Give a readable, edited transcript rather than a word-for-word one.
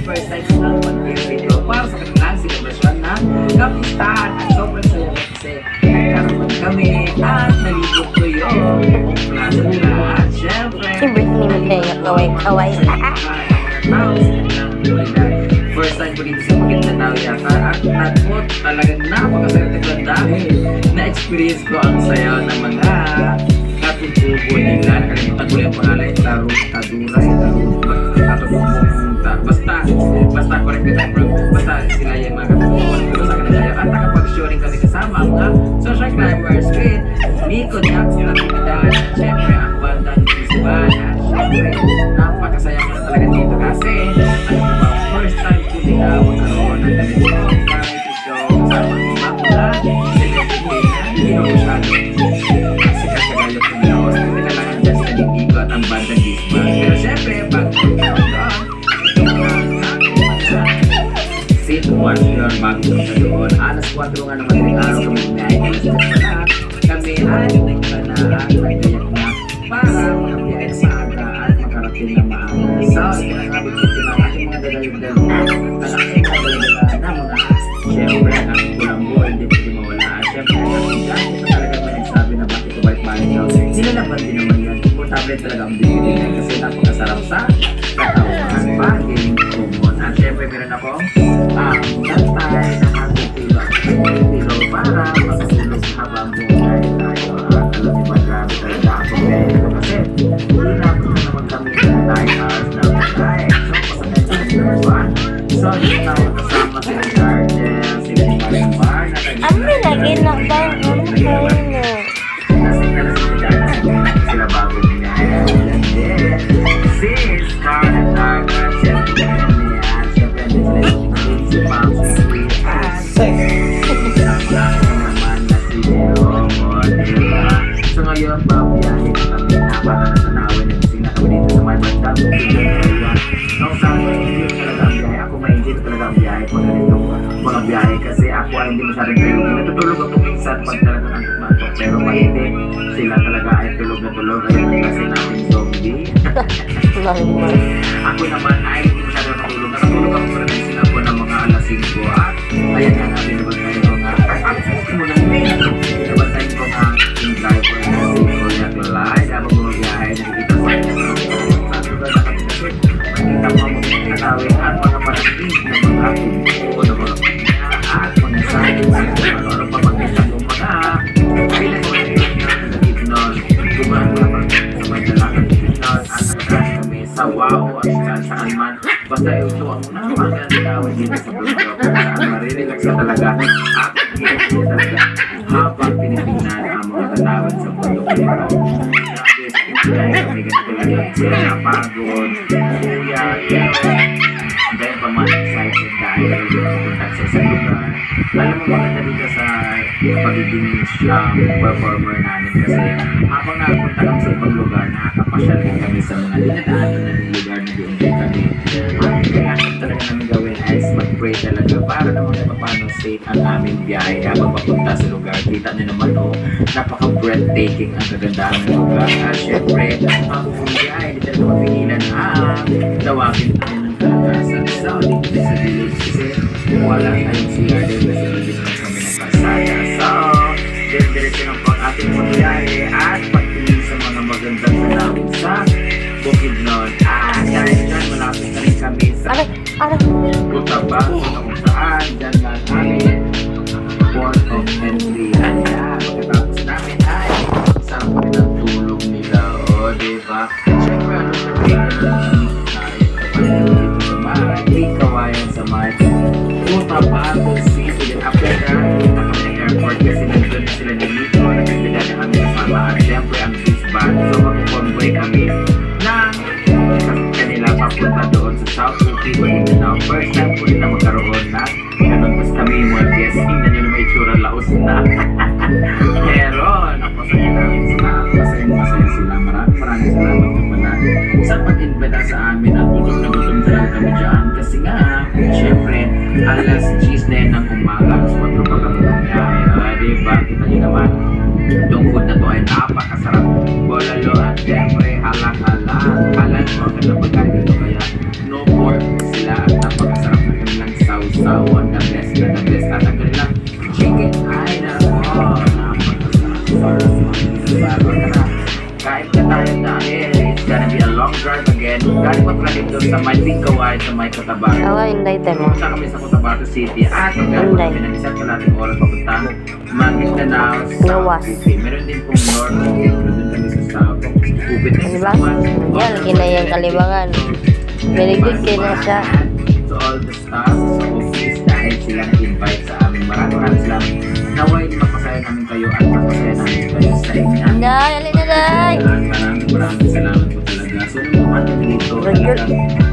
First time na mag-video para sa kanilang celebration na kaway-kaway. First time ko dito sa Maguindanao yata at nagmot talagang napakasaya ko dahil na-experience ko ang sayaw ng mga katutubo nila. Nakalimutan ko yung pangalan, Taduray, basta correct na time, basta sila yung mga katutubo nila sa kanila sayaw. At nakapag-showing kami kasama ang mga social climbers with Nico Jack, sila Timidan, syempre ang bandang Gisban, at syempre napakasaya ko talaga dito kasi first time ko nila magkaroon ng ganitong variety show kasama ang iba mula celebrity na hindi na masyado sikat kagaya ko nila o hindi na lang ang Justin Nico at ang bandang Gisban. Pero syempre pag sit once yun bago sa doon alas 4 nga naman rin araw kami binahay alas 4 pala kami ay nagkana at nagkayak na para makabiyahin sa aga at makarating na maaga. So, ikinagabot ko na aking mga dalagang ang aking mga dalagang na mga syempre ang aking kulambo hindi pwede mawala. Syempre ang dyan ito talaga may nagsabi na bakit ko balik-balik daw. Nilalaban din naman yan. Komportable talaga ang binibigyan kasi napakasarap sa katawan paging kumon. At syempre meron akong gantay na ating pillow para makasulog habang buhay tayo. Alam niyo ba grabe talaga ako kasi hindi naman kami ng 9 hours na buhay. So yun na kasama si Gardel, si Marimar na Ami lagi na ba? Ano kayo na? sila bago niya. Si Scarlett Dark at syempre niya. Syempre sila yung si Pam Sweet at naman na si Romo, diba? So ngayon, babiyahin kami na para nasanawin at sing na kami dito sa may bandang nung saan ko hindi talaga ang biyahe. Ako ma-enjoy talaga ang biyahe kung ganito mga biyahe kasi ako ay hindi masyadong tulog. Natutulog ako minsan pag talagang antok-antok pero pag hindi, sila talaga ay tulog na tulog. Ayun ang kasi natin zombie. Ako naman ay hindi masyadong natulog. Nakatulog ako pa rin sila po ng mga alas 5 at ayan nga natin nabantayin ko nga nabantayin ko nga yung driver na si Kuya Klay habang bumabiyahe nakikita ko sa suga na kami kasi makikita mo mga katawin at mga parating na mga kubo na mga pinya at mga sayang ano pa makita mo mga pila ko na nun gumano naman sa may dalakan nun at nakakas kami sa wow at saan man basta ito ang mga gawin dito sa Bulgaria kung marirelax ka talaga at hindi talaga habang tinitingnan ang mga katawan sa bundok nito. Dahil kami ganito lang sila napagod, kuya, dahil pa man excited dahil pupunta sa isang lugar. Alam mo maganda dito sa pagiging performer namin kasi habang nakapunta kami sa ibang lugar, nakakapasyal din kami sa mga dinadaanan ng lugar na doon din kami. Ang kailangan talaga namin gawin is mag-pray talaga para naman paano safe ang aming biyahe habang papunta sa lugar. Kita nyo naman napaka-breathtaking ang kagandahan ng lugar. At syempre, ang biyahe, hindi talaga mapigilan tawagin namin ng kalagasan. So, dito sa village kasi wala tayong CR din kasi hindi naman kami ng kalsada. So, diretso ng ating biyahe at pagtingin sa mga magandang tanawin sa Bukidnon. Dahil dyan, malapit na rin kami sa Cotabato na kung saan dyan lang kami port of entry. Ayan, pagkatapos namin ay sarap kami ng tulog nila. O, diba? Siyempre, ano sa break na tayo kapag dito sa may kawayan sa may Cotabato City. Then after that, punta kami ng airport kasi nandun na sila dito. Nagbibigyan na kami kasama at siyempre ang Gisban. So, mag-convoy kami ng kanila papunta doon sa South City. Now, first time po nila magkaroon na ganun mas kami mga guesting na nyo na may tsura laos na. Meron ako sa namin sila. Masaya sila. Maraming salamat naman na sa pag-invita sa amin at gutom na gutom talaga kami dyan. Kasi nga, syempre, alas 10 na yun ng umaga. Alas 4 pa kami ng biyahe. Diba? Kita nyo naman. Itong food na to ay napakasarap. Bolalo at syempre, halang mo ka na pagkain dito kaya no pork sila at napakasarap na kanilang sausawan na best at ang kanilang chicken ay napakasarap. Kain ka tayo dahil it's gonna be a long drive again. Galing pa pala dito sa may Tingkawayan sa may Cotabato. Ako, hinday tayo mo. Pumunta kami sa Cotabato City at magkakaroon kami ng isang kalating oras papuntang Maguindanao, Gawas. South City. Meron din pong North City. Doon kami sa South. Upit na Diba? sa South. Yan, kinayang kalibangan. Very good kayo na siya. To all the staff sa office dahil sila nag-invite sa amin. Maraming salamat. Naway mapasaya namin kayo at mapasaya namin kayo sa inyo. Hinday, alin na day. Maraming salamat po talaga. So, nung pumunta dito, Very good. talagang